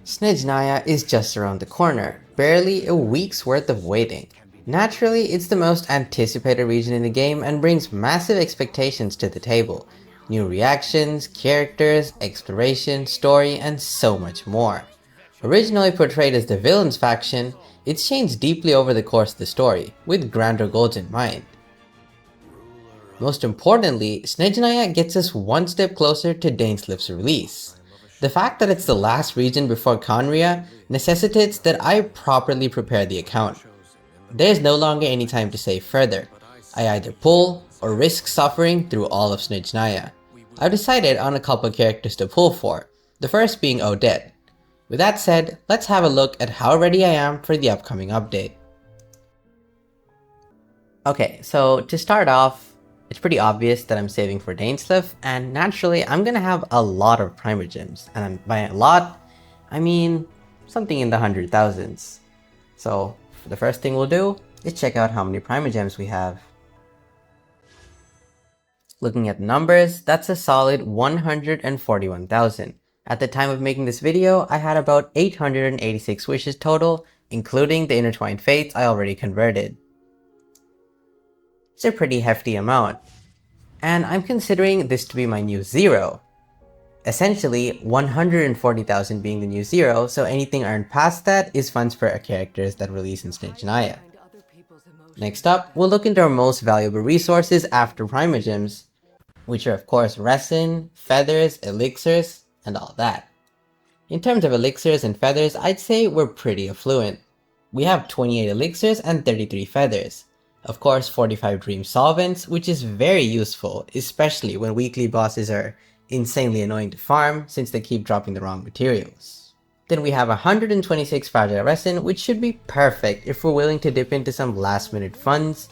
Snezhnaya is just around the corner, barely a week's worth of waiting. Naturally, it's the most anticipated region in the game and brings massive expectations to the table. New reactions, characters, exploration, story, and so much more. Originally portrayed as the villain's faction, it's changed deeply over the course of the story, with grander goals in mind. Most importantly, Snezhnaya gets us one step closer to Dainsleif's release. The fact that it's the last region before Khaenri'ah necessitates that I properly prepare the account. There is no longer any time to say further. I either pull or risk suffering through all of Snezhnaya. I've decided on a couple characters to pull for, the first being Odette. With that said, let's have a look at how ready I am for the upcoming update. Okay, so to start off, it's pretty obvious that I'm saving for Dainsleif, and naturally I'm gonna have a lot of Primogems, and by a lot, I mean something in the 100,000s. So the first thing we'll do is check out how many Primogems we have. Looking at the numbers, that's a solid 141,000. At the time of making this video, I had about 886 wishes total, including the intertwined fates I already converted. It's a pretty hefty amount, and I'm considering this to be my new zero. Essentially, 140,000 being the new zero, so anything earned past that is funds for our characters that release in Snezhnaya. Next up, we'll look into our most valuable resources after Primogems, which are of course resin, feathers, elixirs, and all that. In terms of elixirs and feathers, I'd say we're pretty affluent. We have 28 elixirs and 33 feathers. Of course, 45 dream solvents, which is very useful, especially when weekly bosses are insanely annoying to farm since they keep dropping the wrong materials. Then we have 126 fragile resin, which should be perfect if we're willing to dip into some last minute funds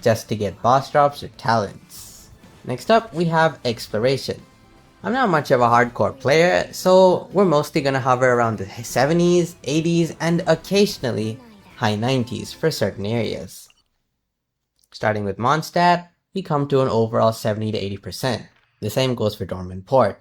just to get boss drops or talents. Next up, we have exploration. I'm not much of a hardcore player, so we're mostly gonna hover around the 70s, 80s, and occasionally high 90s for certain areas. Starting with Mondstadt, we come to an overall 70 to 80%. The same goes for Dormant Port.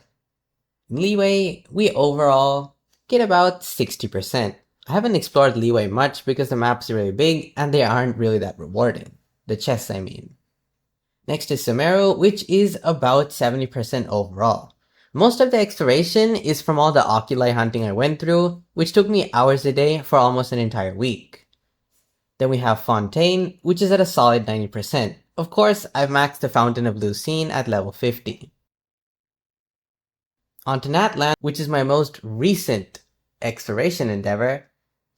In Leeway, we overall get about 60%. I haven't explored Leeway much because the maps are really big and they aren't really that rewarding. The chests, I mean. Next is Sumeru, which is about 70% overall. Most of the exploration is from all the oculi hunting I went through, which took me hours a day for almost an entire week. Then we have Fontaine, which is at a solid 90%. Of course, I've maxed the Fountain of Blue scene at level 50. Onto Natlan, which is my most recent exploration endeavor.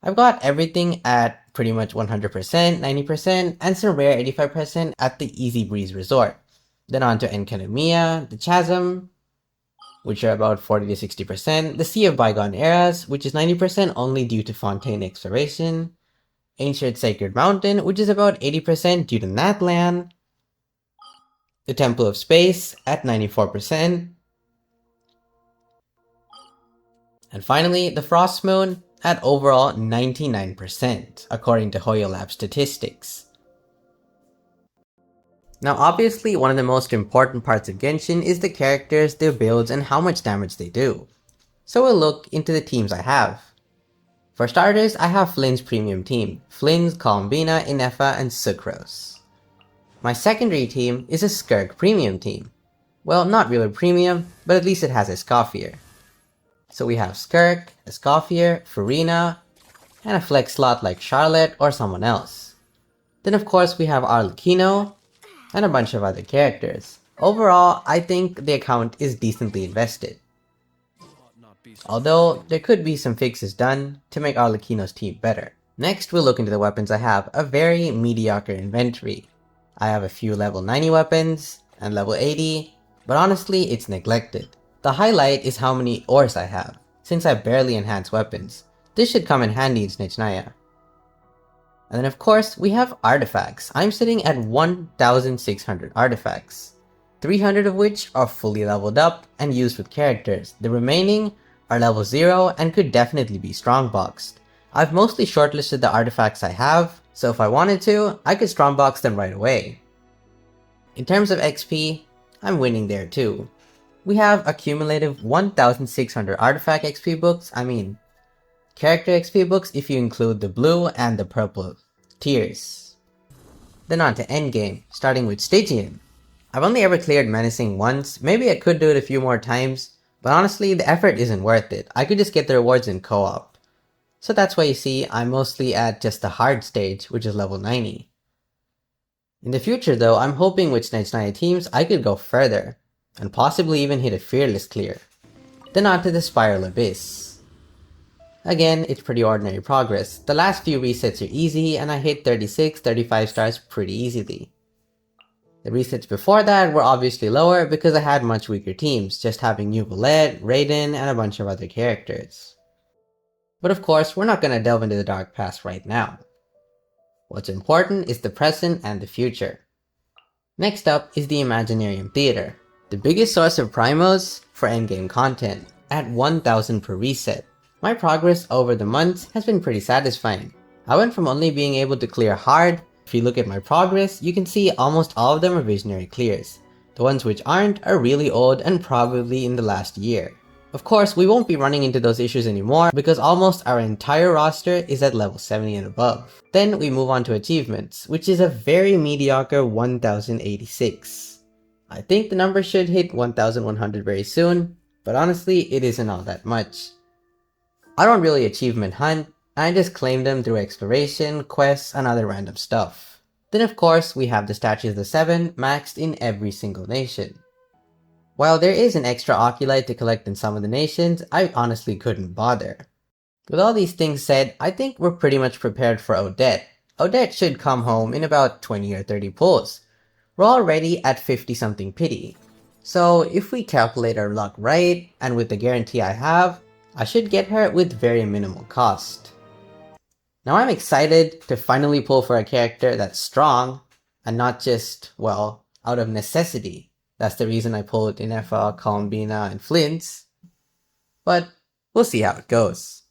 I've got everything at pretty much 100%, 90%, and some rare 85% at the Easy Breeze Resort. Then onto Enkanomiya, the Chasm, which are about 40 to 60%, the Sea of Bygone Eras, which is 90% only due to Fontaine exploration, Ancient Sacred Mountain, which is about 80% due to Natlan, the Temple of Space at 94%, and finally the Frost Moon at overall 99%, according to Hoyo Lab statistics. Now obviously one of the most important parts of Genshin is the characters, their builds, and how much damage they do. So we'll look into the teams I have. For starters, I have Flynn's premium team, Flynn's, Columbina, Inefa, and Sucrose. My secondary team is a Skirk premium team. Well, not really premium, but at least it has Escoffier. So we have Skirk, Escoffier, Furina, and a flex slot like Charlotte or someone else. Then of course we have Arlecchino, and a bunch of other characters. Overall, I think the account is decently invested. Although, there could be some fixes done to make Arlecchino's team better. Next, we'll look into the weapons I have, a very mediocre inventory. I have a few level 90 weapons, and level 80, but honestly, it's neglected. The highlight is how many ores I have, since I barely enhance weapons. This should come in handy in Snezhnaya. And then of course, we have artifacts. I'm sitting at 1,600 artifacts, 300 of which are fully leveled up and used with characters. The remaining are level 0 and could definitely be strongboxed. I've mostly shortlisted the artifacts I have, so if I wanted to, I could strongbox them right away. In terms of XP, I'm winning there too. We have a cumulative 1,600 artifact XP books, character XP books if you include the blue and the purple tiers. Then on to Endgame, starting with Stygian. I've only ever cleared Menacing once, maybe I could do it a few more times, but honestly the effort isn't worth it. I could just get the rewards in co-op. So that's why you see I'm mostly at just the hard stage, which is level 90. In the future though, I'm hoping with Snezhnaya teams I could go further, and possibly even hit a fearless clear. Then on to the Spiral Abyss. Again, it's pretty ordinary progress. The last few resets are easy and I hit 36, 35 stars pretty easily. The resets before that were obviously lower because I had much weaker teams, just having New Bullet, Raiden, and a bunch of other characters. But of course, we're not gonna delve into the dark past right now. What's important is the present and the future. Next up is the Imaginarium Theater, the biggest source of primos for endgame content, at 1000 per reset. My progress over the months has been pretty satisfying. I went from only being able to clear hard. If you look at my progress, you can see almost all of them are visionary clears. The ones which aren't are really old and probably in the last year. Of course, we won't be running into those issues anymore because almost our entire roster is at level 70 and above. Then we move on to achievements, which is a very mediocre 1086. I think the number should hit 1100 very soon, but honestly, it isn't all that much. I don't really achievement hunt, I just claim them through exploration, quests, and other random stuff. Then of course, we have the Statues of the Seven maxed in every single nation. While there is an extra Oculite to collect in some of the nations, I honestly couldn't bother. With all these things said, I think we're pretty much prepared for Odette. Odette should come home in about 20 or 30 pulls. We're already at 50 something pity. So if we calculate our luck right, and with the guarantee I have, I should get her with very minimal cost. Now I'm excited to finally pull for a character that's strong, and not just, well, out of necessity. That's the reason I pulled Inefa, Columbina, and Flints. But we'll see how it goes.